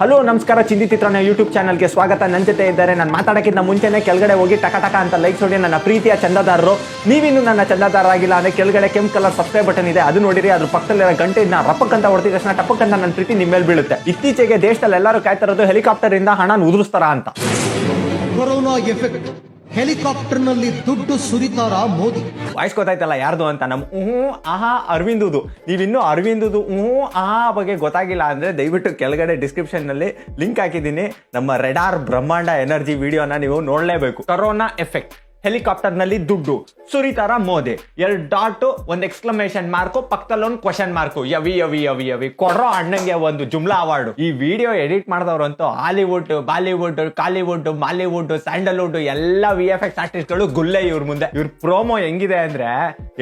Hello ನಮಸ್ಕಾರ, ಚಿಂದಿತಿತ್ರನ YouTube ಚಾನಲ್ಗೆ ಸ್ವಾಗತ. ನನ್ನ ಜೊತೆ ಇದ್ದಾರೆ. ನಾನು ಮಾತಾಡೋಕ್ಕಿಂತ ಮುಂಚೆನೇ ಕೆಳಗಡೆ ಹೋಗಿ ಟಕ ಟಕ ಅಂತ ಲೈಕ್ಸ್ ಹೊಡಿ ನನ್ನ ಪ್ರೀತಿಯ ಚಂದಾದಾರರು. ನೀವಿನ್ನೂ ನನ್ನ ಚಂದಾದಾರ ಆಗಿಲ್ಲ ಅಂದರೆ ಕೆಳಗಡೆ ಕೆಂಪು ಕಲರ್ ಸಬ್ಸ್ಕ್ರೈಬ್ ಬಟನ್ ಇದೆ, ಅದು ನೋಡಿರಿ. ಅದ್ರ ಪಕ್ಕದಲ್ಲಿರೋ ಗಂಟೆನ ರಪ್ಪಕ್ ಅಂತ ಹೊಡ್ತಿದ ತಕ್ಷಣ ಟಪಕ್ ಅಂತ ನನ್ನ ಪ್ರೀತಿ ನಿಮ್ಮ ಮೇಲೆ ಬೀಳುತ್ತೆ. ಇತ್ತೀಚೆಗೆ ದೇಶದಲ್ಲಿ ಎಲ್ಲರೂ ಕಾಯ್ತಿರೋದು ಹೆಲಿಕಾಪ್ಟರ್ ಇಂದ ಹಣ ಉದುರಿಸ್ತಾರ ಅಂತ. ಕೊರೋನಾ ಎಫೆಕ್ಟ್, ಹೆಲಿಕಾಪ್ಟರ್ನಲ್ಲಿ ದುಡ್ಡು ಸುರಿತಾರ ಮೋದಿ. ವಾಯ್ಸ್ ಗೊತ್ತಾಯ್ತಲ್ಲ ಯಾರ್ದು ಅಂತ? ನಮ್ಮ ಆಹಾ ಅರವಿಂದುದು. ನೀವಿನ್ನೂ ಅರವಿಂದುದು ಆಹಾ ಬಗ್ಗೆ ಗೊತ್ತಾಗಿಲ್ಲ ಅಂದ್ರೆ ದಯವಿಟ್ಟು ಕೆಳಗಡೆ ಡಿಸ್ಕ್ರಿಪ್ಷನ್ ನಲ್ಲಿ ಲಿಂಕ್ ಹಾಕಿದ್ದೀನಿ. ನಮ್ಮ ರೆಡಾರ್ ಬ್ರಹ್ಮಾಂಡ ಎನರ್ಜಿ ವಿಡಿಯೋನ ನೀವು ನೋಡ್ಲೇಬೇಕು. ಕೊರೋನಾ ಎಫೆಕ್ಟ್, ಹೆಲಿಕಾಪ್ಟರ್ ನಲ್ಲಿ ದುಡ್ಡು ಸುರಿತಾರ ಮೋದಿ. 2 ಡಾಟ್, ಒಂದು ಎಕ್ಸ್ಕ್ಲಮೇಷನ್ ಮಾರ್ಕು, ಪಕ್ಕದಲ್ಲಿ ಒಂದು ಕ್ವಶನ್ ಮಾರ್ಕು. ಯವಿ ಯವಿ ಯವಿ ಯವಿ ಕೊಡ್ರೋ ಅಣ್ಣಂಗೆ ಒಂದು ಜುಮ್ಲಾ ಅವಾರ್ಡ್. ಈ ವಿಡಿಯೋ ಎಡಿಟ್ ಮಾಡಿದವ್ರಂತೂ Hollywood, Bollywood, Kollywood, Mollywood, Sandalwood ಎಲ್ಲ VFX ಆರ್ಟಿಸ್ಟ್ಗಳು ಗುಲ್ಲೆ ಇವ್ರ ಮುಂದೆ. ಇವ್ರ ಪ್ರೋಮೋ ಹೆಂಗಿದೆ ಅಂದ್ರೆ,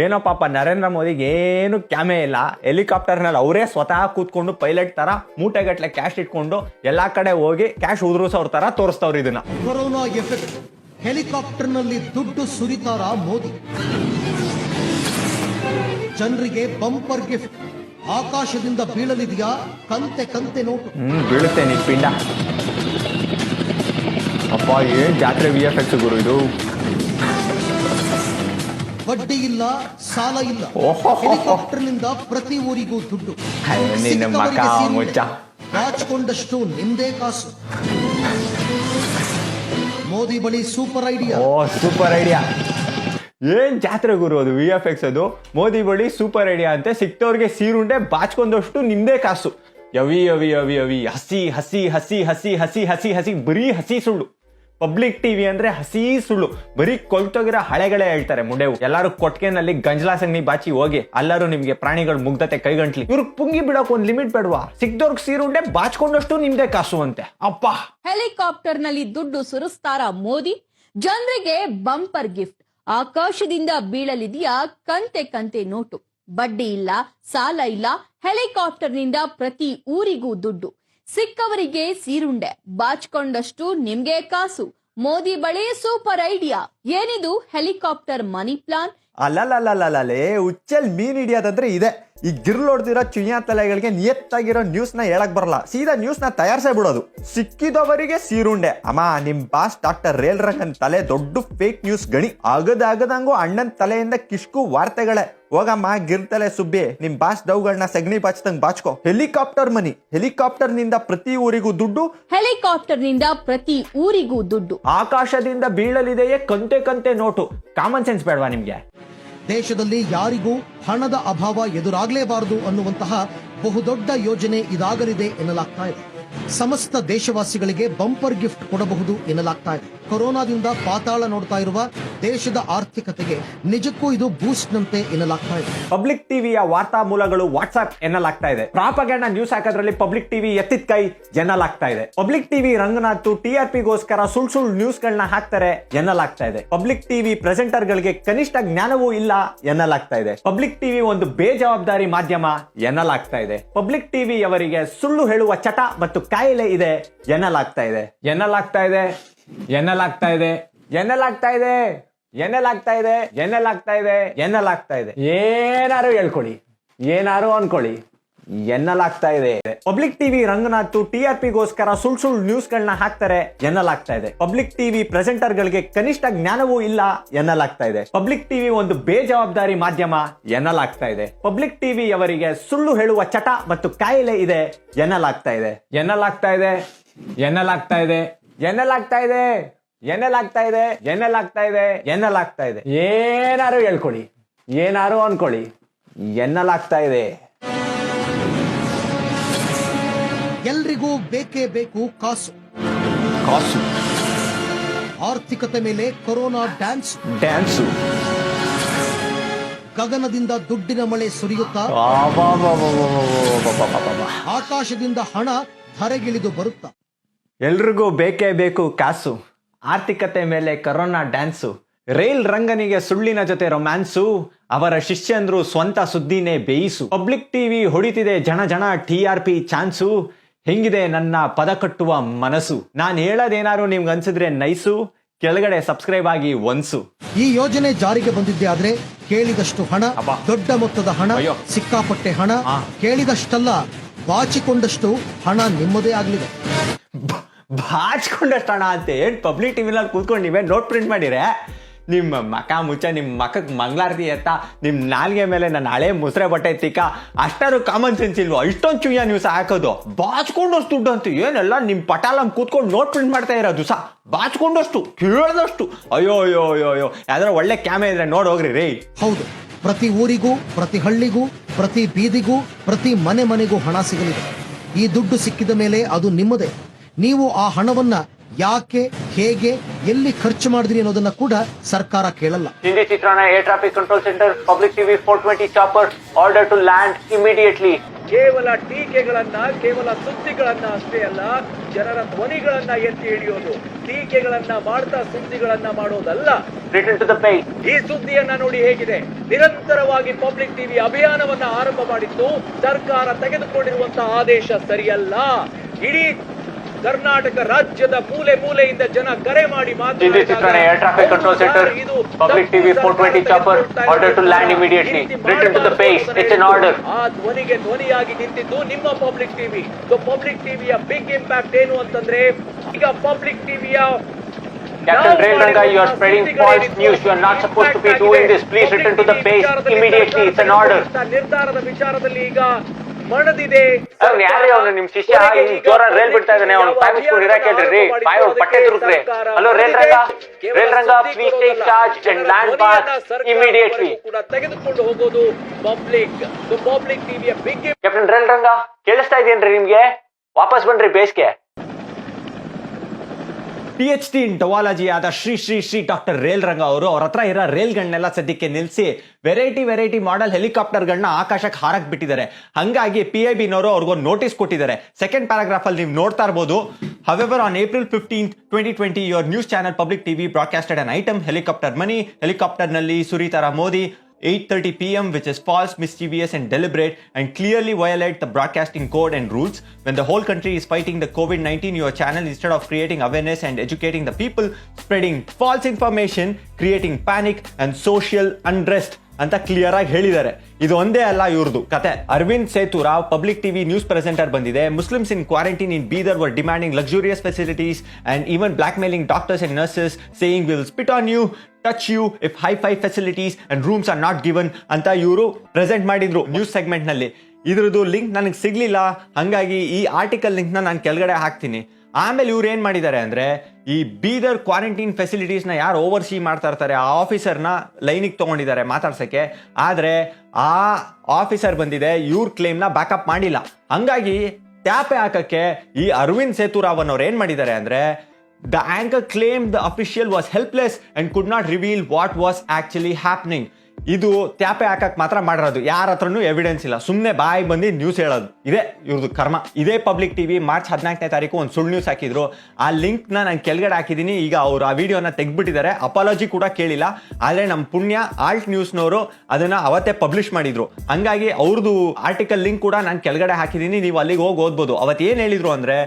ಏನೋ ಪಾಪ ನರೇಂದ್ರ ಮೋದಿಗೆ ಏನು ಕ್ಯಾಮೆ ಇಲ್ಲ. ಹೆಲಿಕಾಪ್ಟರ್ ನಲ್ಲಿ ಅವರೇ ಸ್ವತಃ ಕೂತ್ಕೊಂಡು ಪೈಲಟ್ ತರ ಮೂಟೆಗಟ್ಲೆ ಕ್ಯಾಶ್ ಇಟ್ಕೊಂಡು ಎಲ್ಲಾ ಕಡೆ ಹೋಗಿ ಕ್ಯಾಶ್ ಉದುರಿಸೋರ್ ತರ ತೋರಿಸ್ತವ್ರು ಇದನ್ನ. ಕೊರೋನಾ ಎಫೆಕ್ಟ್, ಹೆಲಿಕಾಪ್ಟರ್ನಲ್ಲಿ ದುಡ್ಡು ಸುರಿತಾರ ಮೋದಿ. ಜನರಿಗೆ ಬಂಪರ್ ಗಿಫ್ಟ್, ಆಕಾಶದಿಂದ ಬೀಳಲಿದೆಯಾ ಕಂತೆ ಕಂತೆ ನೋಟು. ಬೀಳುತ್ತೆ ನೀ ಪಿಂಡ. ಅಪ್ಪ ಏನ್ ಜಾತ್ರೆ VFX ಗುರು ಇದು. ಬಡ್ಡಿ ಇಲ್ಲ, ಸಾಲ ಇಲ್ಲ. ಹೆಲಿಕಾಪ್ಟರ್ನಿಂದ ಪ್ರತಿ ಊರಿಗೂ ದುಡ್ಡು. ಬಾಚಿಕೊಂಡಷ್ಟು ನಿಮ್ದೇ ಕಾಸು. ಮೋದಿ ಬಳಿ ಸೂಪರ್ ಐಡಿಯಾ. Super idea. ಏನ್ ಜಾತ್ರೆ ಗುರು ಅದು VFX ಅದು. ಮೋದಿ ಬಳಿ ಸೂಪರ್ ಐಡಿಯಾ ಅಂತೆ. ಸಿಕ್ತವ್ರಿಗೆ ಸೀರುಂಡೆ, ಬಾಚ್ಕೊಂಡಷ್ಟು ನಿಮ್ದೇ ಕಾಸು. ಯವಿ ಯವಿ ಯವಿ ಯವಿ ಹಸಿ ಹಸಿ ಹಸಿ ಹಸಿ ಹಸಿ ಹಸಿ ಹಸಿ ಬರೀ ಹಸಿ ಸುಳ್ಳು. ಪಬ್ಲಿಕ್ ಟಿವಿ ಅಂದ್ರೆ ಹಸಿ ಸುಳ್ಳು. ಬರೀ ಕೊಳ್ತೋಗಿರೋ ಹಳೆಗಳೇ ಹೇಳ್ತಾರೆ ಮುಂಡೆವು. ಎಲ್ಲಾರು ಕೊಟ್ಕೆನಲ್ಲಿ ಗಂಜಲಾ ಸಂಗ್ನಿ ಬಾಚಿ ಹೋಗಿ ಎಲ್ಲರೂ ನಿಮ್ಗೆ ಪ್ರಾಣಿಗಳು ಮುಗ್ದತೆ ಕೈಗಂಟ್ಲಿ. ಇವ್ರಿಗೆ ಪುಂಗಿ ಬಿಡೋಕ್ ಒಂದ್ ಲಿಮಿಟ್ ಬೇಡವಾ? ಸಿಕ್ದವ್ರಿಗೆ ಸೀರುಂಡೆ, ಬಾಚ್ಕೊಂಡಷ್ಟು ನಿಮ್ದೇ ಕಾಸು ಅಂತೆ. ಅಪ್ಪ, ಹೆಲಿಕಾಪ್ಟರ್ ನಲ್ಲಿ ದುಡ್ಡು ಸುರಿಸ್ತಾರ ಮೋದಿ. ಜನರಿಗೆ ಬಂಪರ್ ಗಿಫ್ಟ್, ಆಕಾಶದಿಂದ ಬೀಳಲಿದೆಯಾ ಕಂತೆ ಕಂತೆ ನೋಟು. ಬಡ್ಡಿ ಇಲ್ಲ, ಸಾಲ ಇಲ್ಲ. ಹೆಲಿಕಾಪ್ಟರ್ ನಿಂದ ಪ್ರತಿ ಊರಿಗೂ ದುಡ್ಡು. ಸಿಕ್ಕವರಿಗೆ ಸೀರುಂಡೆ, ಬಾಚ್ಕೊಂಡಷ್ಟು ನಿಮ್ಗೆ ಕಾಸು. ಮೋದಿ ಬಳಿ ಸೂಪರ್ ಐಡಿಯಾ. ಏನಿದು ಹೆಲಿಕಾಪ್ಟರ್ ಮನಿ ಪ್ಲಾನ್? ಅಲ್ಲೇ ಉಚ್ಚಲ್ ಮೀನ್ ಹಿಡಿಯೋದಂದ್ರೆ ಇದೆ. ಈ ಗಿರ್ಲೊಡ್ದಿರೋ ಚುಯ್ಯಾ ತಲೆಗಳಿಗೆ ನಿಯತ್ತಾಗಿರೋ ನ್ಯೂಸ್ ನ ಹೇಳಕ್ ಬರಲ್ಲ, ಸೀದಾ ನ್ಯೂಸ್ ನ ತಯಾರಿಸೇ ಬಿಡೋದು. ಸಿಕ್ಕಿದವರಿಗೆ ಸೀರುಂಡೆ. ಅಮ್ಮ, ನಿಮ್ ಬಾಸ್ ಡಾಕ್ಟರ್ ರೇಲ್ ರಂಗನ್ ತಲೆ ದೊಡ್ಡ ಫೇಕ್ ನ್ಯೂಸ್ ಗಣಿ. ಆಗದಂಗು ಅಣ್ಣನ್ ತಲೆಯಿಂದ ಕಿಷ್ಕು ವಾರ್ತೆಗಳೇ. ಹೋಗಮ್ಮ ಗಿರ್ತಲೆ ಸುಬ್ಬಿ, ನಿಮ್ ಬಾಸ್ ಡೌಗಳನ್ನ ಸಗಣಿ ಬಾಚ್ದಂಗ್ ಬಾಚ್ಕೋ. ಹೆಲಿಕಾಪ್ಟರ್ ಮನಿ, ಹೆಲಿಕಾಪ್ಟರ್ ನಿಂದ ಪ್ರತಿ ಊರಿಗೂ ದುಡ್ಡು. ಹೆಲಿಕಾಪ್ಟರ್ ನಿಂದ ಪ್ರತಿ ಊರಿಗೂ ದುಡ್ಡು. ಆಕಾಶದಿಂದ ಬೀಳಲಿದೆಯೇ ಕಂತೆ ಕಂತೆ ನೋಟು. ಕಾಮನ್ ಸೆನ್ಸ್ ಬೇಡವಾ ನಿಮ್ಗೆ? ದೇಶದಲ್ಲಿ ಯಾರಿಗೂ ಹಣದ ಅಭಾವ ಎದುರಾಗಲೇಬಾರದು ಅನ್ನುವಂತಹ ಬಹುದೊಡ್ಡ ಯೋಜನೆ ಇದಾಗಲಿದೆ ಎನ್ನಲಾಗ್ತಾ ಇದೆ. ಸಮಸ್ತ ದೇಶವಾಸಿಗಳಿಗೆ ಬಂಪರ್ ಗಿಫ್ಟ್ ಕೊಡಬಹುದು ಎನ್ನಲಾಗ್ತಾ ಇದೆ. ಕೊರೋನಾದಿಂದ ಪಾತಾಳ ನೋಡ್ತಾ ಇರುವ ದೇಶದ ಆರ್ಥಿಕತೆಗೆ ನಿಜಕ್ಕೂ ಇದು ಬೂಸ್ಟ್ ನಂತೆ ಎನ್ನಲಾಗ್ತಾ ಇದೆ. ಪಬ್ಲಿಕ್ ಟಿವಿಯ ವಾರ್ತಾ ಮೂಲಗಳು ವಾಟ್ಸ್ಆಪ್ ಎನ್ನಲಾಗ್ತಾ ಇದೆ. ಪ್ರಾಪಗಂಡ ನ್ಯೂಸ್ ಹಾಕೋದ್ರಲ್ಲಿ ಪಬ್ಲಿಕ್ ಟಿವಿ ಎತ್ತಿದ ಕೈ ಎನ್ನಲಾಗ್ತಾ ಇದೆ. ಪಬ್ಲಿಕ್ ಟಿವಿ ರಂಗನಾಥ್ TRPಗೋಸ್ಕರ ಸುಳ್ಳು ನ್ಯೂಸ್ ಗಳನ್ನ ಹಾಕ್ತಾರೆ ಎನ್ನಲಾಗ್ತಾ ಇದೆ. ಪಬ್ಲಿಕ್ ಟಿವಿ ಪ್ರೆಸೆಂಟರ್ ಗಳಿಗೆ ಕನಿಷ್ಠ ಜ್ಞಾನವೂ ಇಲ್ಲ ಎನ್ನಲಾಗ್ತಾ ಇದೆ. ಪಬ್ಲಿಕ್ ಟಿವಿ ಒಂದು ಬೇಜವಾಬ್ದಾರಿ ಮಾಧ್ಯಮ ಎನ್ನಲಾಗ್ತಾ ಇದೆ. ಪಬ್ಲಿಕ್ ಟಿವಿ ಅವರಿಗೆ ಸುಳ್ಳು ಹೇಳುವ ಚಟ ಮತ್ತು ಕಾಯಿಲೆ ಇದೆ ಎನ್ನಲಾಗ್ತಾ ಇದೆ. ಎನ್ನಲಾಗ್ತಾ ಇದೆ ಎನ್ನಲಾಗ್ತಾ ಇದೆ ಎನ್ನಲಾಗ್ತಾ ಇದೆ ಎನ್ನಲಾಗ್ತಾ ಇದೆ ಎನ್ನಲಾಗ್ತಾ ಇದೆ ಎನ್ನಲಾಗ್ತಾ ಇದೆ. ಏನಾರು ಹೇಳ್ಕೊಳ್ಳಿ, ಏನಾರು ಅನ್ಕೊಳ್ಳಿ, ಎನ್ನಲಾಗ್ತಾ ಇದೆ. ಪಬ್ಲಿಕ್ ಟಿವಿ ರಂಗನಾಥ್ TRPಗೋಸ್ಕರ ಸುಳ್ಳು ನ್ಯೂಸ್ ಗಳನ್ನ ಹಾಕ್ತಾರೆ ಎನ್ನಲಾಗ್ತಾ ಇದೆ. ಪಬ್ಲಿಕ್ ಟಿವಿ ಪ್ರೆಸೆಂಟರ್ ಗಳಿಗೆ ಕನಿಷ್ಠ ಜ್ಞಾನವೂ ಇಲ್ಲ ಎನ್ನಲಾಗ್ತಾ ಇದೆ. ಪಬ್ಲಿಕ್ ಟಿವಿ ಒಂದು ಬೇಜವಾಬ್ದಾರಿ ಮಾಧ್ಯಮ ಎನ್ನಲಾಗ್ತಾ ಇದೆ. ಪಬ್ಲಿಕ್ ಟಿವಿ ಅವರಿಗೆ ಸುಳ್ಳು ಹೇಳುವ ಚಟ ಮತ್ತು ಕಾಯಿಲೆ ಇದೆ ಎನ್ನಲಾಗ್ತಾ ಇದೆ. ಎನ್ನಲಾಗ್ತಾ ಇದೆ ಎನ್ನಲಾಗ್ತಾ ಇದೆ ಎನ್ನಲಾಗ್ತಾ ಇದೆ ಎನ್ನಲಾಗ್ತಾ ಇದೆ ಎನ್ನಲಾಗ್ತಾ ಇದೆ ಎನ್ನಲಾಗ್ತಾ ಇದೆ. ಏನಾರು ಹೇಳ್ಕೊಳ್ಳಿ, ಏನಾರು ಅನ್ಕೊಳ್ಳಿ, ಎನ್ನಲಾಗ್ತಾ ಇದೆ. ಎಲ್ರಿಗೂ ಬೇಕೇ ಬೇಕು ಕಾಸು. ಕಾಸು. ಆರ್ಥಿಕತೆ ಮೇಲೆ ಕೊರೋನಾ ಡ್ಯಾನ್ಸು. ಗಗನದಿಂದ ದುಡ್ಡಿನ ಮಳೆ ಸುರಿಯುತ್ತಾ ಆಕಾಶದಿಂದ ಹಣ ಧರೆಗಿಳಿದು ಬರುತ್ತಾ. ಎಲ್ರಿಗೂ ಬೇಕೇ ಬೇಕು ಕಾಸು. ಆರ್ಥಿಕತೆ ಮೇಲೆ ಕೊರೋನಾ ಡ್ಯಾನ್ಸು. ರೈಲ್ ರಂಗನಿಗೆ ಸುಳ್ಳಿನ ಜೊತೆ ರೊಮ್ಯಾನ್ಸು. ಅವರ ಶಿಷ್ಯಂದ್ರು ಸ್ವಂತ ಸುದ್ದಿನೇ ಬೇಯಿಸು. ಪಬ್ಲಿಕ್ ಟಿವಿ ಹೊಡಿತಿದೆ ಜನ TRP ಚಾನ್ಸು. ಹೆಂಗಿದೆ ನನ್ನ ಪದ ಕಟ್ಟುವ ಮನಸ್ಸು. ನಾನು ಹೇಳೋದೇನಾರು ನಿಮ್ಗೆ ಅನ್ಸಿದ್ರೆ ನೈಸು. ಕೆಳಗಡೆ ಸಬ್ಸ್ಕ್ರೈಬ್ ಆಗಿ ಒನ್ಸು. ಈ ಯೋಜನೆ ಜಾರಿಗೆ ಬಂದಿದ್ದೆ ಆದ್ರೆ ಕೇಳಿದಷ್ಟು ಹಣ, ದೊಡ್ಡ ಮೊತ್ತದ ಹಣ, ಸಿಕ್ಕಾಪಟ್ಟೆ ಹಣ, ಕೇಳಿದಷ್ಟಲ್ಲ ಬಾಚಿಕೊಂಡಷ್ಟು ಹಣ ನಿಮ್ಮದೇ ಆಗಲಿದೆ. ಬಾಚ್ಕೊಂಡಷ್ಟು ಹಣ ಅಂತ ಏನು ಪಬ್ಲಿಕ್ ಟಿವಿನಲ್ಲಿ ಕೂತ್ಕೊಂಡು ನೀವೇ ನೋಟ್ ಪ್ರಿಂಟ್ ಮಾಡಿರೆ? ನಿಮ್ಮ ಮಕ ಮುಚ್ಚ, ನಿಮ್ಮ ಮಕಕ್ಕೆ ಮಂಗಳಾರತಿ ಎತ್ತ, ನಿಮ್ಮ ನಾಲ್ಗೆ ಮೇಲೆ ನನ್ನ ಹಳೆ ಮುಸ್ರೆ ಬಟ್ಟೆ ತಿಕ್ಕ, ಅಷ್ಟಾರು ಕಾಮನ್ ಸೆನ್ಸ್ ಇಲ್ವೋ? ಇಷ್ಟೊಂದು ಚುಯ್ಯ ನ್ಯೂಸ್ ಹಾಕೋದು ಬಾಚ್ಕೊಂಡಷ್ಟು ದುಡ್ಡು ಅಂತ ಏನೆಲ್ಲ ನಿಮ್ಮ ಪಟಾಲಂ ಕೂತ್ಕೊಂಡು ನೋಟ್ ಪ್ರಿಂಟ್ ಮಾಡ್ತಾ ಇರೋದು ಬಾಚ್ಕೊಂಡಷ್ಟು ಕೇಳ್ದಷ್ಟು. ಅಯ್ಯೋ ಅಯ್ಯೋ ಅಯ್ಯೋ ಅಯ್ಯೋ, ಯಾವ್ದಾರ ಒಳ್ಳೆ ಕ್ಯಾಮೆ ಇದ್ರೆ ನೋಡಿ ಹೋಗ್ರಿ ರೀ. ಹೌದು, ಪ್ರತಿ ಊರಿಗೂ, ಪ್ರತಿ ಹಳ್ಳಿಗೂ, ಪ್ರತಿ ಬೀದಿಗೂ, ಪ್ರತಿ ಮನೆಗೂ ಹಣ ಸಿಗಲಿದೆ. ಈ ದುಡ್ಡು ಸಿಕ್ಕಿದ ಮೇಲೆ ಅದು ನಿಮ್ಮದೇ. ನೀವು ಆ ಹಣವನ್ನ ಯಾಕೆ, ಹೇಗೆ, ಎಲ್ಲಿ ಖರ್ಚು ಮಾಡಿದ್ರಿ ಅನ್ನೋದನ್ನ ಕೂಡ ಸರ್ಕಾರ ಕೇಳಲ್ಲ. ಹಿಂದಿ ಚಿತ್ರಣ air traffic control centre, public TV 420 chopper, order to land immediately. ಕೇವಲ ಟೀಕೆಗಳನ್ನ, ಕೇವಲ ಸುದ್ದಿಗಳನ್ನ ಅಷ್ಟೇ ಅಲ್ಲ, ಜನರ ಧ್ವನಿಗಳನ್ನ ಎತ್ತಿ ಹಿಡಿಯೋದು. ಟೀಕೆಗಳನ್ನ ಮಾಡ್ತಾ ಸುದ್ದಿಗಳನ್ನ ಮಾಡೋದಲ್ಲ. Return to the page. ಈ ಸುದ್ದಿಯನ್ನ ನೋಡಿ ಹೇಗಿದೆ. ನಿರಂತರವಾಗಿ ಪಬ್ಲಿಕ್ ಟಿವಿ ಅಭಿಯಾನವನ್ನ ಆರಂಭ ಮಾಡಿದ್ದು ಸರ್ಕಾರ ತೆಗೆದುಕೊಂಡಿರುವಂತಹ ಆದೇಶ ಸರಿಯಲ್ಲ. ಇಡೀ ಕರ್ನಾಟಕ ರಾಜ್ಯದ ಮೂಲೆ ಮೂಲೆಯಿಂದ ಜನ ಕರೆ ಮಾಡಿ ಹಿಂದಿ ಚಿತ್ರಣ air traffic control centre, public TV 420 chopper, order to land immediately. Return to the page. It's an order. ಆ ಧ್ವನಿಗೆ ಧ್ವನಿಯಾಗಿ ನಿಂತಿದ್ದು ನಿಮ್ಮ ಪಬ್ಲಿಕ್ ಟಿವಿ. ಪಬ್ಲಿಕ್ ಟಿವಿಯ ಬಿಗ್ ಇಂಪ್ಯಾಕ್ಟ್ ಏನು ಅಂತಂದ್ರೆ, ಈಗ ಪಬ್ಲಿಕ್ ಟಿವಿಯ Captain Relranga, you are spreading false news. You are not supposed to be doing this. Please return to the base immediately. It's an order. ನಿರ್ಧಾರದ ವಿಚಾರದಲ್ಲಿ ಈಗ ಮಣದಿದೆ. ಯಾರೇ ಅವನು ನಿಮ್ ಶಿಷ್ಯ ಜೋರ ರೇಲ್ ಬಿಡ್ತಾ ಇದ್ದಾನೆ, ಅವ್ನು ಪಾಯಿಸ್ಕೊಂಡು ಇರಕ್ಕೆ ಹೇಳ್ರಿ, ಪಾಯ ಪಟ್ಟೆ ತುರುಕ್ರೆ. ಹಲೋ ರೇಲ್ರಂಗ, please take charge and land pass immediately. ಕೂಡ ತೆಗೆದುಕೊಂಡು ಹೋಗೋದು ಪಬ್ಲಿಕ್ ಟಿವಿಯ ಬಿಗ್. ಕ್ಯಾಪ್ಟನ್ ರೇಲ್ರಂಗ, ಕೇಳಿಸ್ತಾ ಇದೆಯೇನ್ರಿ ನಿಮ್ಗೆ? ವಾಪಸ್ ಬನ್ರಿ ಬೇಸ್ಗೆ. PhD ಇನ್ ಟವಾಲಜಿ ಆದ ಶ್ರೀ ಶ್ರೀ ಶ್ರೀ ಡಾಕ್ಟರ್ ರೇಲ್ರಂಗ ಅವರು ಅವ್ರ ಹತ್ರ ಇರೋ ರೇಲ್ಗಳನ್ನೆಲ್ಲ ಸದ್ಯಕ್ಕೆ ನಿಲ್ಲಿಸಿ ವೆರೈಟಿ ಮಾಡೆಲ್ ಹೆಲಿಕಾಪ್ಟರ್ಗಳನ್ನ ಆಕಾಶಕ್ಕೆ ಹಾರಕ್ ಬಿಟ್ಟಿದ್ದಾರೆ. ಹಂಗಾಗಿ PIBನವರು ಅವ್ರಿಗೊಂದು ನೋಟಿಸ್ ಕೊಟ್ಟಿದ್ದಾರೆ. ಸೆಕೆಂಡ್ ಪ್ಯಾರಾಗ್ರಾಫ್ ಅಲ್ಲಿ ನೀವು ನೋಡ್ತಾ ಇರಬಹುದು. However, on April 15, 2020, your news channel Public TV broadcasted an item, Helicopter Money. Helicopter ನಲ್ಲಿ ಸುರಿತಾರ Modi 8:30 p.m. which is false, mischievous and deliberate and clearly violate the broadcasting code and rules. When the whole country is fighting the COVID-19, your channel, instead of creating awareness and educating the people, spreading false information, creating panic and social unrest ಅಂತ clear ಆಗಿ ಹೇಳಿದ್ದಾರೆ. ಇದು ಒಂದೇ ಅಲ್ಲ ಇವ್ರದ್ದು ಕತೆ. Aravind Sethurao public TV news presenter ಬಂದಿದೆ. Muslims in quarantine in Bidar were demanding luxurious facilities and even blackmailing doctors and nurses saying will spit on you, touch you if high facilities and rooms are not given ಅಂತ ಇವರು present ಮಾಡಿದ್ರು news segment ನಲ್ಲಿ. ಇದ್ರದ್ದು link ನನಗೆ ಸಿಗ್ಲಿಲ್ಲ, ಹಂಗಾಗಿ ಈ article link ನಾನು ಕೆಳಗಡೆ ಹಾಕ್ತೀನಿ. ಆಮೇಲೆ ಇವ್ರು ಏನ್ ಮಾಡಿದ್ದಾರೆ ಅಂದ್ರೆ, ಈ ಬೀದರ್ ಕ್ವಾರಂಟೈನ್ ಫೆಸಿಲಿಟೀಸ್ನ ಯಾರು ಓವರ್ಸಿ ಮಾಡ್ತಾ ಇರ್ತಾರೆ ಆ ಆಫೀಸರ್ನ ಲೈನಿಗೆ ತಗೊಂಡಿದ್ದಾರೆ ಮಾತಾಡ್ಸಕ್ಕೆ. ಆದ್ರೆ ಆ ಆಫೀಸರ್ ಬಂದಿದೆ ಇವ್ರ ಕ್ಲೇಮ್ನ ಬ್ಯಾಕಪ್ ಮಾಡಿಲ್ಲ. ಹಂಗಾಗಿ ಟ್ಯಾಪೆ ಹಾಕಕ್ಕೆ ಈ ಅರವಿಂದ್ ಸೇತುರಾವ್ ಅನ್ನೋರು ಏನ್ ಮಾಡಿದ್ದಾರೆ ಅಂದ್ರೆ, the anchor claimed the official was helpless and could not reveal what was actually happening. ಇದು ತ್ಯಾಪೆ ಹಾಕಕ್ ಮಾತ್ರ ಮಾಡಿರೋದು, ಯಾರ ಹತ್ರನೂ ಎವಿಡೆನ್ಸ್ ಇಲ್ಲ, ಸುಮ್ಮನೆ ಬಾಯಿ ಬಂದು ನ್ಯೂಸ್ ಹೇಳೋದು. ಇದೇ ಇವ್ರದ್ದು ಕರ್ಮ. ಇದೇ ಪಬ್ಲಿಕ್ ಟಿವಿ ಮಾರ್ಚ್ 14ನೇ ತಾರೀಕು ಒಂದು ಸುಳ್ಳು ನ್ಯೂಸ್ ಹಾಕಿದ್ರು. ಆ ಲಿಂಕ್ನ ನಾನು ಕೆಳಗಡೆ ಹಾಕಿದ್ದೀನಿ. ಈಗ ಅವರು ಆ ವಿಡಿಯೋನ ತೆಗ್ಬಿಟ್ಟಿದ್ದಾರೆ, ಅಪಾಲಜಿ ಕೂಡ ಕೇಳಿಲ್ಲ. ಆದರೆ ನಮ್ಮ ಪುಣ್ಯ ಆಲ್ಟ್ ನ್ಯೂಸ್ನವರು ಅದನ್ನ ಅವತ್ತೇ ಪಬ್ಲಿಷ್ ಮಾಡಿದ್ರು. ಹಂಗಾಗಿ ಅವ್ರದ್ದು ಆರ್ಟಿಕಲ್ ಲಿಂಕ್ ಕೂಡ ನಾನು ಕೆಳಗಡೆ ಹಾಕಿದ್ದೀನಿ, ನೀವು ಅಲ್ಲಿಗೆ ಹೋಗಿ ಓದ್ಬೋದು. ಅವತ್ತು ಏನು ಹೇಳಿದ್ರು ಅಂದ್ರೆ,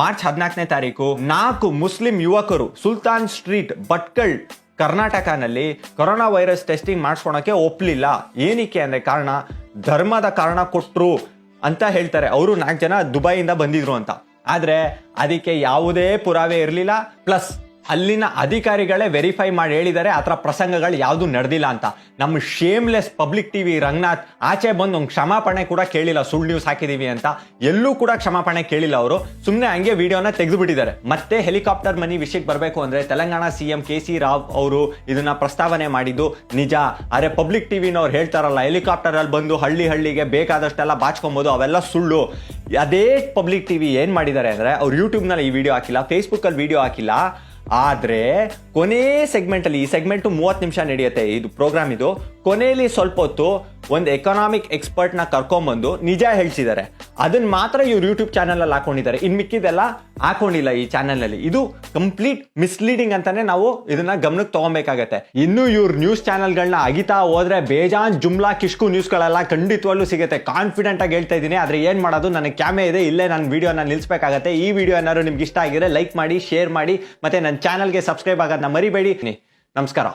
ಮಾರ್ಚ್ 14ನೇ ತಾರೀಕು 4 ಮುಸ್ಲಿಂ ಯುವಕರು ಸುಲ್ತಾನ್ ಸ್ಟ್ರೀಟ್ ಭಟ್ಕಳ್ ಕರ್ನಾಟಕನಲ್ಲಿ ಕೊರೋನಾ ವೈರಸ್ ಟೆಸ್ಟಿಂಗ್ ಮಾಡಿಸ್ಕೊಳಕ್ಕೆ ಒಪ್ಪಲಿಲ್ಲ. ಏನಕ್ಕೆ ಅಂದ್ರೆ ಕಾರಣ ಧರ್ಮದ ಕಾರಣ ಕೊಟ್ರು ಅಂತ ಹೇಳ್ತಾರೆ. ಅವರು 4 ಜನ ದುಬೈಯಿಂದ ಬಂದಿದ್ರು ಅಂತ. ಆದ್ರೆ ಅದಕ್ಕೆ ಯಾವುದೇ ಪುರಾವೆ ಇರಲಿಲ್ಲ. ಪ್ಲಸ್ ಅಲ್ಲಿನ ಅಧಿಕಾರಿಗಳೇ ವೆರಿಫೈ ಮಾಡಿ ಹೇಳಿದ್ದಾರೆ ಆ ಥರ ಪ್ರಸಂಗಗಳು ಯಾವುದು ನಡೆದಿಲ್ಲ ಅಂತ. ನಮ್ಮ ಶೇಮ್ಲೆಸ್ ಪಬ್ಲಿಕ್ ಟಿವಿ ರಂಗನಾಥ್ ಆಚೆ ಬಂದು ಒಂದು ಕ್ಷಮಾಪಣೆ ಕೂಡ ಕೇಳಿಲ್ಲ, ಸುಳ್ಳು ನ್ಯೂಸ್ ಹಾಕಿದೀವಿ ಅಂತ ಎಲ್ಲೂ ಕೂಡ ಕ್ಷಮಾಪಣೆ ಕೇಳಿಲ್ಲ. ಅವರು ಸುಮ್ಮನೆ ಹಂಗೆ ವಿಡಿಯೋನ ತೆಗೆದು ಬಿಟ್ಟಿದ್ದಾರೆ. ಮತ್ತೆ ಹೆಲಿಕಾಪ್ಟರ್ ಮನಿ ವಿಷಯಕ್ಕೆ ಬರಬೇಕು ಅಂದ್ರೆ, ತೆಲಂಗಾಣ CM KC ರಾವ್ ಅವರು ಇದನ್ನ ಪ್ರಸ್ತಾವನೆ ಮಾಡಿದ್ದು ನಿಜ. ಆದರೆ ಪಬ್ಲಿಕ್ ಟಿವಿನವ್ರು ಹೇಳ್ತಾರಲ್ಲ, ಹೆಲಿಕಾಪ್ಟರ್ ಅಲ್ಲಿ ಬಂದು ಹಳ್ಳಿಗೆ ಬೇಕಾದಷ್ಟೆಲ್ಲ ಬಾಚ್ಕೊಬೋದು, ಅವೆಲ್ಲ ಸುಳ್ಳು. ಅದೇ ಪಬ್ಲಿಕ್ ಟಿವಿ ಏನ್ ಮಾಡಿದ್ದಾರೆ ಅಂದ್ರೆ, ಅವ್ರು ಯೂಟ್ಯೂಬ್ನಲ್ಲಿ ಈ ವಿಡಿಯೋ ಹಾಕಿಲ್ಲ, ಫೇಸ್ಬುಕ್ ಅಲ್ಲಿ ವಿಡಿಯೋ ಹಾಕಿಲ್ಲ. ಆದ್ರೆ ಕೊನೆ ಸೆಗ್ಮೆಂಟ್ ಅಲ್ಲಿ, ಈ ಸೆಗ್ಮೆಂಟ್ 30 ನಿಮಿಷ ನಡೆಯುತ್ತೆ ಇದು ಪ್ರೋಗ್ರಾಮ್. ಇದು ಕೊನೆಯಲ್ಲಿ ಸ್ವಲ್ಪ ಹೊತ್ತು ಒಂದು ಎಕನಾಮಿಕ್ ಎಕ್ಸ್ಪರ್ಟ್ ನ ಕರ್ಕೊಂಡ್ಬಂದು ನಿಜ ಹೇಳ್ಸಿದ್ದಾರೆ. ಅದನ್ನ ಮಾತ್ರ ಇವ್ರು ಯೂಟ್ಯೂಬ್ ಚಾನಲ್ ಅಲ್ಲಿ ಹಾಕೊಂಡಿದ್ದಾರೆ, ಇನ್ ಮಿಕ್ಕಿದೆಲ್ಲ ಹಾಕೊಂಡಿಲ್ಲ ಈ ಚಾನಲ್ ನಲ್ಲಿ. ಇದು ಕಂಪ್ಲೀಟ್ ಮಿಸ್ಲೀಡಿಂಗ್ ಅಂತಾನೆ ನಾವು ಇದನ್ನ ಗಮನಕ್ಕೆ ತಗೊಬೇಕಾಗತ್ತೆ. ಇನ್ನು ಇವ್ರ ನ್ಯೂಸ್ ಚಾನಲ್ಗಳನ್ನ ಅಗಿತಾ ಹೋದ್ರೆ ಬೇಜಾನ್ ಜುಮ್ಲಾ ಕಿಷ್ಕು ನ್ಯೂಸ್ಗಳೆಲ್ಲ ಖಂಡಿತವಾಗ್ಲೂ ಸಿಗುತ್ತೆ, ಕಾನ್ಫಿಡೆಂಟ್ ಆಗಿ ಹೇಳ್ತಾ ಇದ್ದೀನಿ. ಆದ್ರೆ ಏನ್ ಮಾಡೋದು, ನನಗೆ ಕ್ಯಾಮೆ ಇದೆ, ಇಲ್ಲೇ ನನ್ನ ವಿಡಿಯೋನ ನಿಲ್ಸ್ಬೇಕಾಗತ್ತೆ. ಈ ವಿಡಿಯೋ ಏನಾದ್ರು ನಿಮ್ಗೆ ಇಷ್ಟ ಆಗಿದ್ರೆ ಲೈಕ್ ಮಾಡಿ, ಶೇರ್ ಮಾಡಿ, ಮತ್ತೆ ನನ್ನ ಚಾನಲ್ಗೆ ಸಬ್ಸ್ಕ್ರೈಬ್ ಆಗೋದನ್ನ ಮರಿಬೇಡಿ. ನಮಸ್ಕಾರ.